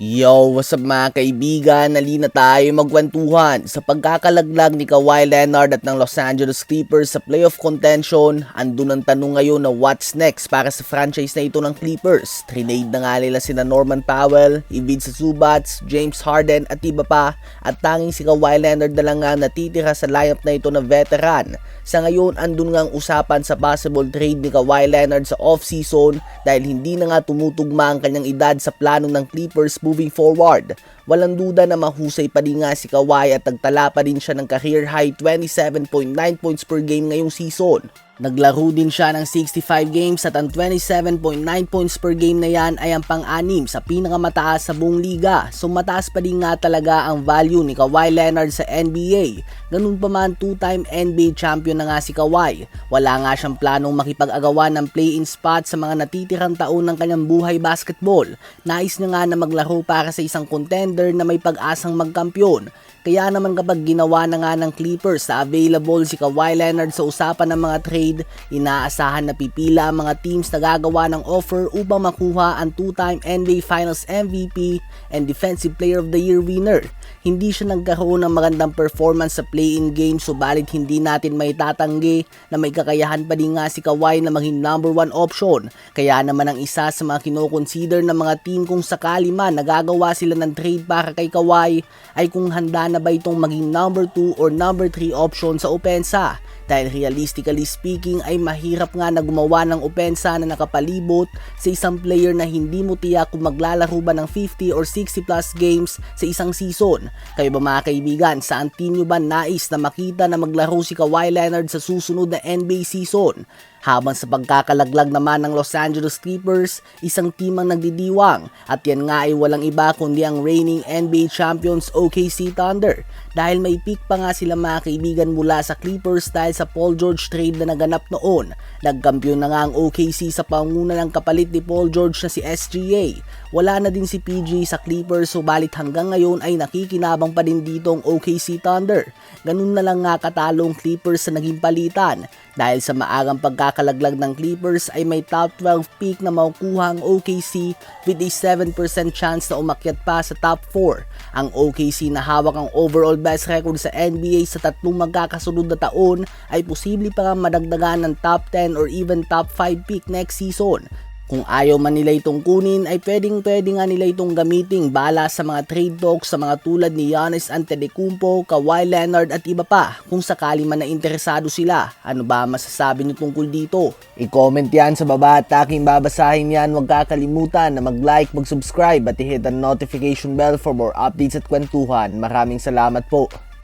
Yo, what's up mga kaibigan? Nalina tayo magkwentuhan sa pagkakalaglag ni Kawhi Leonard at ng Los Angeles Clippers sa playoff contention. Andun ang tanong ngayon na what's next para sa franchise na ito ng Clippers. Trinade na nga nila sina Norman Powell, Ivica Zubac, James Harden at iba pa. At tanging si Kawhi Leonard na lang nga natitira sa lineup na ito na veteran. Sa ngayon, andun nga ang usapan sa possible trade ni Kawhi Leonard sa off-season dahil hindi na nga tumutugma ang kanyang edad sa plano ng Clippers moving forward. Walang duda na mahusay pa din nga si Kawhi at nagtala pa din siya ng career high 27.9 points per game ngayong season. Naglaro din siya ng 65 games at ang 27.9 points per game na yan ay ang pang-anim sa pinakamataas sa buong liga. So mataas pa din nga talaga ang value ni Kawhi Leonard sa NBA. Ganun pa man, 2-time NBA champion na nga si Kawhi. Wala nga siyang planong makipag-agawan ng play-in spot sa mga natitirang taon ng kanyang buhay basketball. Nais niya nga na maglaro para sa isang contender na may pag-asang magkampiyon. Kaya naman kapag ginawa na nga ng Clippers na available si Kawhi Leonard sa usapan ng mga trade, inaasahan na pipila ang mga teams na gagawa ng offer upang makuha ang 2-time NBA Finals MVP and Defensive Player of the Year winner. Hindi siya nagkaroon ng magandang performance sa play-in game, subalit hindi natin may tatanggi na may kakayahan pa din nga si Kawhi na maging number 1 option. Kaya naman ang isa sa mga kinoconsider ng mga team kung sakali man nagagawa sila ng trade para kay Kawhi ay kung handa na ba itong maging number 2 or number 3 option sa opensa. Dahil realistically speaking ay mahirap nga na gumawa ng opensa na nakapalibot sa isang player na hindi mo tiyak kung maglalaro ba ng 50 or 60 plus games sa isang season. Kayo ba mga kaibigan, saan team nyo ba nais na makita na maglaro si Kawhi Leonard sa susunod na NBA season? Habang sa pagkakalaglag naman ng Los Angeles Clippers, isang team ang nagdidiwang at yan nga ay walang iba kundi ang reigning NBA champions OKC Thunder. Dahil may pick pa nga sila mga kaibigan mula sa Clippers dahil sa Paul George trade na naganap noon. Nagkampiyon na nga ang OKC sa pangunguna ng kapalit ni Paul George na si SGA. Wala na din si PG sa Clippers, subalit hanggang ngayon ay nakikinabang pa din dito ang OKC Thunder. Ganun na lang nga katalong Clippers sa naging palitan. Dahil sa maagang pagkakalaglag ng Clippers ay may top 12 pick na makukuha ang OKC with a 7% chance na umakyat pa sa top 4. Ang OKC na hawak ang overall best record sa NBA sa tatlong magkakasunod na taon ay posible pa nga madagdagan ng top 10 or even top 5 pick next season. Kung ayaw man nila itong kunin ay pwede nga nila itong gamiting bala sa mga trade talks sa mga tulad ni Giannis Antetokounmpo, Kawhi Leonard at iba pa kung sakali man na interesado sila. Ano ba masasabi niyo tungkol dito? I-comment yan sa baba at aking babasahin yan. Huwag kakalimutan na mag-like, mag-subscribe at i-hit ang notification bell for more updates at kwentuhan. Maraming salamat po.